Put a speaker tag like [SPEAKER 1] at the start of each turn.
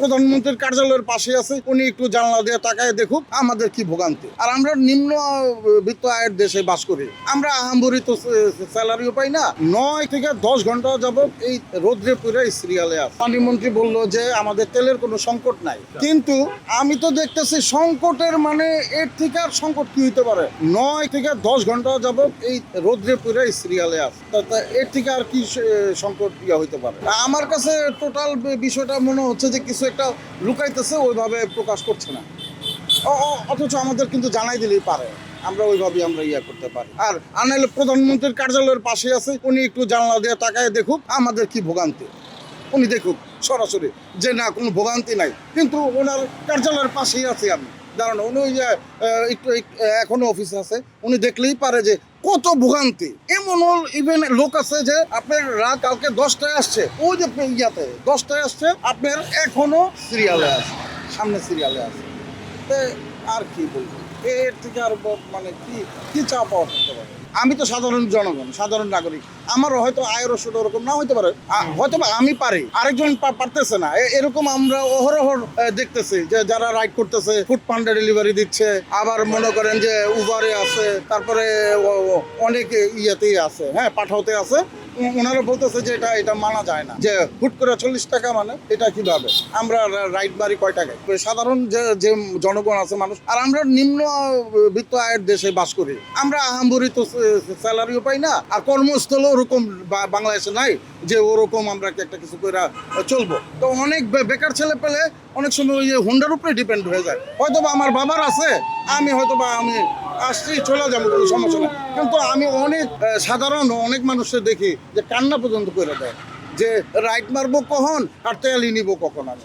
[SPEAKER 1] প্রধানমন্ত্রীর কার্যালয়ের পাশে আছে, উনি একটু জানলা দিয়ে তাকায় দেখুক আমাদের কি ভোগান্তি। আর আমরা নিম্ন বিত্ত আয়ের দেশে বাস করি, আমরা আহামরি তো স্যালারিও পাই না। 9 থেকে 10 ঘন্টা যাবত এই রোদ্রে পুরে সিরিয়ালে আছে। পানিমন্ত্রী বললো যে আমাদের তেলের কোনো সংকট নাই, কিন্তু আমি তো দেখতেছি সংকটের মানে এর থেকে আর সংকট কি হইতে পারে? 9 থেকে 10 ঘন্টা যাবত এই রোদ্রে পুরে সিরিয়ালে আছে, এর থেকে আর কি সংকট হইতে পারে? আমার কাছে টোটাল বিষয়টা মনে হচ্ছে যে কিছু একটা লুকাইতেছে, ওইভাবে প্রকাশ করছে না, অথচ আমাদের কিন্তু জানাই দিলেই পারে, আমরা ওইভাবে আমরা করতে পারি। আর আনাইলে প্রধানমন্ত্রীর কার্যালয়ের পাশে আছে, উনি একটু জানলা দিয়ে তাকায় দেখুক আমাদের কি ভোগান্তি, উনি দেখুক সরাসরি যে না কোনো ভোগান্তি নাই, কিন্তু ওনার কার্যালয়ের পাশেই আছে আমি দাঁড়ানো। উনি ওই যে একটু এখনো অফিসে আছে, উনি দেখলেই পারে যে কত ভোগান্তি। এমন ইভেন লোক আছে যে আপনার রাত কালকে 10টায় আসছে, ওই যে 10টায় আসছে, আপনার এখনো সিরিয়ালে আছে, সামনে সিরিয়ালে আছে। আর কি বলবো, এর থেকে আর মানে কি চাপ পাওয়া করতে পারে? আমি তো সাধারণ জনগণ, সাধারণ নাগরিক, আমারও হয়তো আয়ের ওষুধ ওরকম না হইতে পারে, হয়তো আমি পারি, আরেকজন পারতেছে না। এরকম আমরা অহরহ দেখতেছি যে যারা রাইড করতেছে, ফুড পান্ডা ডেলিভারি দিচ্ছে, আবার মনে করেন যে উবারে আছে, তারপরে অনেক ইয়েতেই আছে, হ্যাঁ পাঠাওতে আছে। ওনারা বলতেছে যে এটা মানা যায় না, যে হুট করে 40 টাকা, মানে এটা কিভাবে? আমরা রাইড বাড়ি কয় টাকায়? সাধারণ যে জনগণ আছে মানুষ, আর আমরা নিম্ন বিত্ত আয়ের দেশে বাস করি, আমরা আহামরি তো স্যালারিও পাই না, আর কর্মস্থলও ওরকম বাংলাদেশে নাই যে ওরকম আমরা একটা কিছু করে চলবো। তো অনেক বেকার ছেলে পেলে অনেক সময় ওই হুন্ডার উপরে ডিপেন্ড হয়ে যায়। হয়তো বা আমার বাবার আছে, আমি হয়তো বা আমি আসছি চলে যাবো, কোনো সমস্যা নেই, কিন্তু আমি অনেক সাধারণ অনেক মানুষের দেখি যে কান্না পর্যন্ত করে দেয় যে রাইট মারবো কখন আর তেলই নিবো কখন। আমি